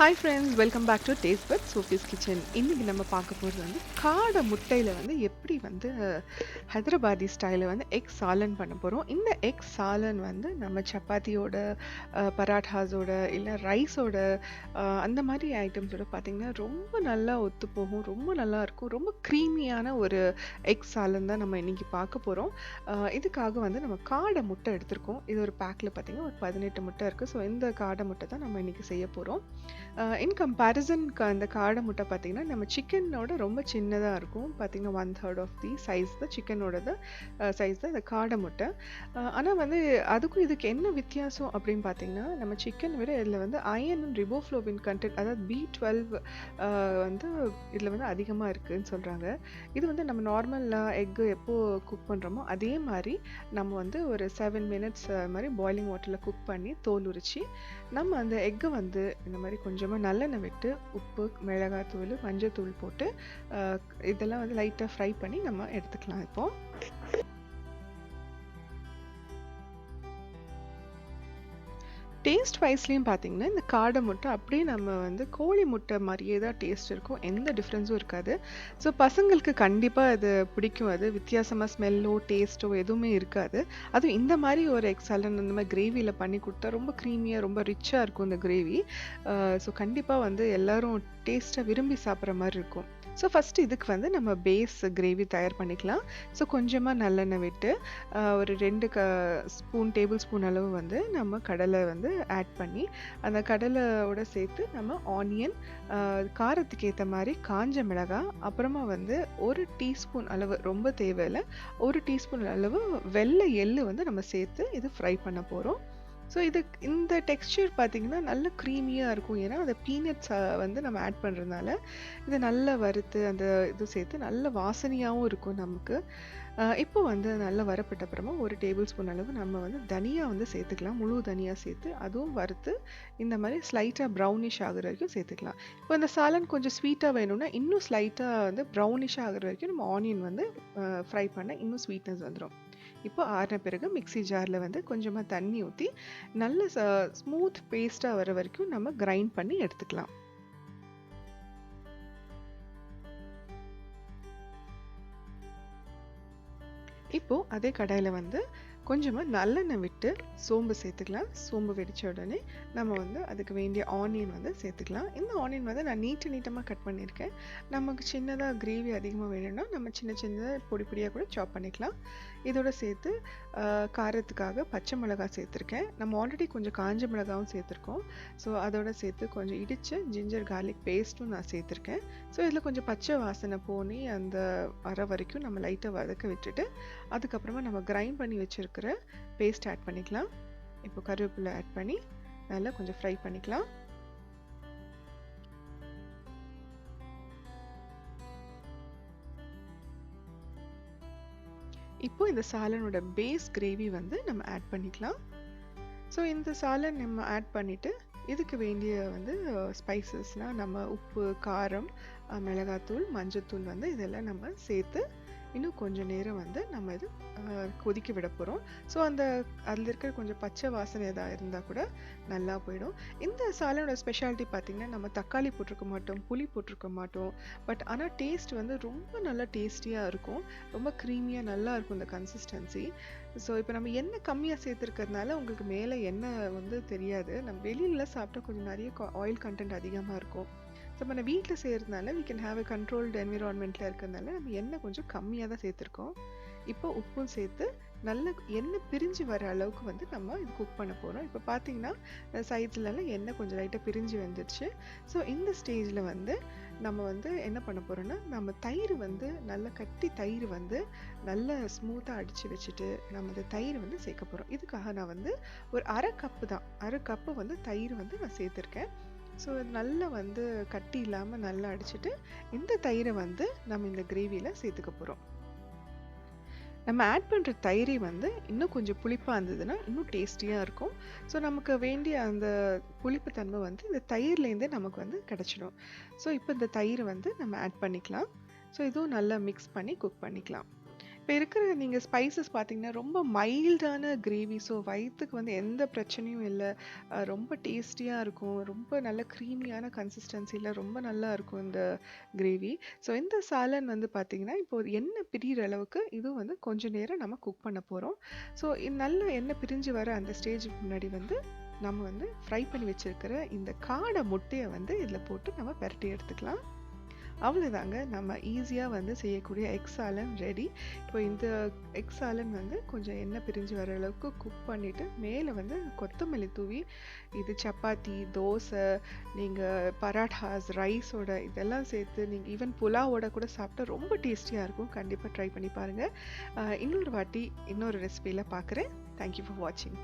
Hi friends, welcome back to taste bud Sophie's kitchen. இன்னைக்கு நம்ம பார்க்க போகிறது வந்து காடை முட்டையில் வந்து எப்படி வந்து ஹைதராபாதி ஸ்டைலில் வந்து எக் சாலன் பண்ண போகிறோம். இந்த எக் சாலன் வந்து நம்ம சப்பாத்தியோட பராட்டாஸோட இல்லை ரைஸோட அந்த மாதிரி ஐட்டம்ஸோட பார்த்திங்கன்னா ரொம்ப நல்லா ஒத்து போகும், ரொம்ப நல்லா இருக்கும். ரொம்ப க்ரீமியான ஒரு எக் சாலன் தான் நம்ம இன்னைக்கு பார்க்க போகிறோம். இதுக்காக வந்து நம்ம காடை முட்டை எடுத்திருக்கோம். இது ஒரு பேக்கில் பார்த்திங்கன்னா ஒரு 18 முட்டை இருக்குது. ஸோ இந்த காடை முட்டை தான் நம்ம இன்னைக்கு செய்ய போகிறோம். இன் கம்பேரிசன் அந்த காடை முட்டை பார்த்தீங்கன்னா நம்ம சிக்கனோட ரொம்ப சின்னதாக இருக்கும். பார்த்தீங்கன்னா 1/3 ஆஃப் தி சைஸ் தான் சிக்கனோட சைஸ் தான் இந்த காடை முட்டை. ஆனால் வந்து அதுக்கும் இதுக்கு என்ன வித்தியாசம் அப்படின்னு பார்த்தீங்கன்னா, நம்ம சிக்கன் விட இதில் வந்து அயன் அண்ட் ரிபோஃப்ளோவின் கண்டென்ட், அதாவது B12 வந்து இதில் வந்து அதிகமாக இருக்குதுன்னு சொல்கிறாங்க. இது வந்து நம்ம நார்மலாக எக்கு எப்போ குக் பண்ணுறோமோ அதே மாதிரி நம்ம வந்து ஒரு 7 மினிட்ஸ் மாதிரி பாய்லிங் வாட்டரில் குக் பண்ணி தோல் உரித்து நம்ம அந்த எக்கை வந்து இந்த மாதிரி கொஞ்சமாக நல்லெண்ணெய் விட்டு உப்பு, மிளகாத்தூள், மஞ்சத்தூள் போட்டு இதெல்லாம் வந்து லைட்டாக ஃப்ரை பண்ணி நம்ம எடுத்துக்கலாம். இப்போது டேஸ்ட் வைஸ்லேயும் பார்த்தீங்கன்னா இந்த காடை முட்டை அப்படியே நம்ம வந்து கோழி முட்டை மாதிரியே தான் டேஸ்ட் இருக்கும், எந்த டிஃப்ரென்ஸும் இருக்காது. ஸோ பசங்களுக்கு கண்டிப்பாக அது பிடிக்கும். அது வித்தியாசமாக ஸ்மெல்லோ டேஸ்ட்டோ எதுவுமே இருக்காது. அதுவும் இந்த மாதிரி ஒரு எக் சாலன் இந்த மாதிரி கிரேவியில் பண்ணி கொடுத்தா ரொம்ப க்ரீமியாக ரொம்ப ரிச்சாக இருக்கும் இந்த கிரேவி. ஸோ கண்டிப்பாக வந்து எல்லோரும் டேஸ்ட்டாக விரும்பி சாப்பிட்ற மாதிரி இருக்கும். ஸோ ஃபஸ்ட்டு இதுக்கு வந்து நம்ம பேஸ் கிரேவி தயார் பண்ணிக்கலாம். ஸோ கொஞ்சமாக நல்லெண்ணெய் விட்டு ஒரு 2 டேபிள் ஸ்பூன் அளவு வந்து நம்ம கடலை வந்து ஆட் பண்ணி அந்த கடலையோட சேர்த்து நம்ம ஆனியன், காரத்துக்கு ஏற்ற மாதிரி காஞ்ச மிளகாய், அப்புறமா வந்து 1 டீஸ்பூன் அளவு, ரொம்ப தேவையில்லை, 1 டீஸ்பூன் அளவு வெள்ளை எள்ளு வந்து நம்ம சேர்த்து இது ஃப்ரை பண்ண போகிறோம். ஸோ இந்த டெக்ஸ்சர் பார்த்திங்கன்னா நல்ல க்ரீமியாக இருக்கும். ஏன்னா அந்த பீனட்ஸ் வந்து நம்ம ஆட் பண்ணுறதுனால இது நல்லா வறுத்து அந்த இது சேர்த்து நல்ல வாசனையாகவும் இருக்கும் நமக்கு. இப்போ வந்து நல்லா வரப்பட்ட அப்புறமா 1 டேபிள் ஸ்பூன் அளவு நம்ம வந்து தனியா வந்து சேர்த்துக்கலாம். முழு தனியா சேர்த்து அதுவும் வறுத்து இந்த மாதிரி ஸ்லைட்டாக ப்ரௌனிஷ் ஆகுற வரைக்கும் சேர்த்துக்கலாம். இப்போ இந்த சாலன் கொஞ்சம் ஸ்வீட்டாக வேணும்னா இன்னும் ஸ்லைட்டாக வந்து ப்ரௌனிஷ் ஆகுற வரைக்கும் நம்ம ஆனியன் வந்து ஃப்ரை பண்ண இன்னும் ஸ்வீட்னஸ் வந்துடும். இப்போ ஆறின பிறகு மிக்ஸி ஜாரில் வந்து கொஞ்சமாக தண்ணி ஊற்றி நல்ல ஸ்மூத் பேஸ்ட்டாக வர வரைக்கும் நம்ம கிரைண்ட் பண்ணி எடுத்துக்கலாம். இப்போ அதே கடாயில் வந்து கொஞ்சமாக நல்லெண்ணெய் விட்டு சோம்பு சேர்த்துக்கலாம். சோம்பு வெடித்த உடனே நம்ம வந்து அதுக்கு வேண்டிய ஆனியன் வந்து சேர்த்துக்கலாம். இந்த ஆனியன் வந்து நான் நீட்டமாக கட் பண்ணியிருக்கேன். நமக்கு சின்னதாக கிரேவி அதிகமாக வேணும்னா நம்ம சின்ன சின்னதாக பொடி பொடியாக கூட சாப் பண்ணிக்கலாம். இதோட சேர்த்து காரத்துக்காக பச்சை மிளகாய் சேர்த்துருக்கேன். நம்ம ஆல்ரெடி கொஞ்சம் காஞ்ச மிளகாவும் சேர்த்துருக்கோம். ஸோ அதோட சேர்த்து கொஞ்சம் இடித்த ஜிஞ்சர் கார்லிக் பேஸ்ட்டும் நான் சேர்த்துருக்கேன். ஸோ இதில் கொஞ்சம் பச்சை வாசனை போனி அந்த வர வரைக்கும் நம்ம லைட்டாக வதக்க விட்டுட்டு அதுக்கப்புறமா நம்ம கிரைண்ட் பண்ணி வச்சுருக்கிற பேஸ்ட் ஆட் பண்ணிக்கலாம். இப்போ கருவேப்பிலை ஆட் பண்ணி நல்லா கொஞ்சம் ஃப்ரை பண்ணிக்கலாம். இப்போ இந்த சாலனோட பேஸ் கிரேவி வந்து நம்ம ஆட் பண்ணிக்கலாம். ஸோ இந்த சாலன் நம்ம ஆட் பண்ணிவிட்டு இதுக்கு வேண்டிய வந்து ஸ்பைசஸ்னால் நம்ம உப்பு, காரம், மிளகாத்தூள், மஞ்சத்தூள் வந்து இதெல்லாம் நம்ம சேர்த்து இன்னும் கொஞ்சம் நேரம் வந்து நம்ம இது கொதிக்க விட போகிறோம். ஸோ அதில் இருக்கிற கொஞ்சம் பச்சை வாசனை எதாவது இருந்தால் கூட நல்லா போயிடும். இந்த சாலனோட ஸ்பெஷாலிட்டி பார்த்திங்கன்னா நம்ம தக்காளி போட்டிருக்க மாட்டோம், புளி போட்டிருக்க மாட்டோம். பட் ஆனால் டேஸ்ட் வந்து ரொம்ப நல்லா டேஸ்டியாக இருக்கும், ரொம்ப க்ரீமியாக நல்லா இருக்கும் இந்த கன்சிஸ்டன்சி. ஸோ இப்போ நம்ம எண்ணெய் கம்மியாக சேர்த்துருக்கிறதுனால உங்களுக்கு மேலே எண்ணெய் வந்து தெரியாது. நம்ம வெளியில் சாப்பிட்டா கொஞ்சம் நிறைய ஆயில் கண்டென்ட் அதிகமாக இருக்கும். ஸோ நம்ம வீட்டில் செய்கிறதுனால we can have a controlled environmentல இருக்கிறதுனால நம்ம எண்ணெய் கொஞ்சம் கம்மியாக தான் சேர்த்துருக்கோம். இப்போ உப்பும் சேர்த்து நல்ல எண்ணெய் பிரிஞ்சு வர அளவுக்கு வந்து நம்ம இது குக் பண்ண போகிறோம். இப்போ பார்த்தீங்கன்னா சைட்ஸ்லலாம் எண்ணெய் கொஞ்சம் லைட்டாக பிரிஞ்சு வந்துடுச்சு. ஸோ இந்த ஸ்டேஜில் வந்து நம்ம வந்து என்ன பண்ண போகிறோன்னா, நம்ம தயிர் வந்து நல்ல கட்டி தயிர் வந்து நல்ல ஸ்மூத்தாக அடித்து வச்சுட்டு நம்ம இந்த தயிர் வந்து சேர்க்க போகிறோம். இதுக்காக நான் வந்து ஒரு அரை கப்பு வந்து தயிர் வந்து நான் சேர்த்துருக்கேன். ஸோ நல்லா வந்து கட்டி இல்லாமல் நல்லா அடிச்சுட்டு இந்த தயிரை வந்து நம்ம இந்த கிரேவியில் சேர்த்துக்க போகிறோம். நம்ம ஆட் பண்ணுற தயிரை வந்து இன்னும் கொஞ்சம் புளிப்பாக இருந்ததுன்னா இன்னும் டேஸ்டியாக இருக்கும். ஸோ நமக்கு வேண்டிய அந்த புளிப்பு தன்மை வந்து இந்த தயிர்லேருந்தே நமக்கு வந்து கிடச்சிடும். ஸோ இப்போ இந்த தயிரை வந்து நம்ம ஆட் பண்ணிக்கலாம். ஸோ இதுவும் நல்லா மிக்ஸ் பண்ணி குக் பண்ணிக்கலாம். இப்ப இருக்கிற நீங்க ஸ்பைசஸ் பார்த்தீங்கன்னா, ரொம்ப மைல்டான கிரேவி. ஸோ வயித்துக்கு வந்து எந்த பிரச்சனையும் இல்ல. ரொம்ப டேஸ்டியா இருக்கும். ரொம்ப நல்ல கிரீமியான கன்சிஸ்டன்சில ரொம்ப நல்லா இருக்கும் இந்த கிரேவி. ஸோ இந்த சாலன் வந்து பார்த்தீங்கன்னா, இப்போ எண்ணெய் பிரியிற அளவுக்கு இது வந்து கொஞ்ச நேரம் நம்ம குக் பண்ண போறோம். ஸோ நல்ல எண்ணெய் பிரிஞ்சு வர அந்த ஸ்டேஜுக்கு முன்னாடி வந்து நம்ம வந்து ஃப்ரை பண்ணி வச்சிருக்கிற இந்த காடை முட்டைய வந்து இதில போட்டு நம்ம பெரட்டி எடுத்துக்கலாம். அவ்வளோதாங்க. நம்ம ஈஸியா வந்து செய்யக்கூடிய எக் சாலன் ரெடி. இப்போ இந்த எக் சாலன் வந்து கொஞ்சம் எண்ணெய் பிரிஞ்சு வர அளவுக்கு குக் பண்ணிட்டு, மேல வந்து கொத்தமல்லி தூவி, இது சப்பாத்தி, தோசை, நீங்க பராட்டாஸ், ரைஸோட இதெல்லாம் சேர்த்து நீங்க ஈவன் புலாவோட கூட சாப்பிட்டா ரொம்ப டேஸ்டியா இருக்கும். கண்டிப்பா ட்ரை பண்ணி பாருங்க. இன்னொரு வாட்டி இன்னொரு ரெசிபில பார்க்குறேன். தேங்க் யூ ஃபார் வாட்சிங்.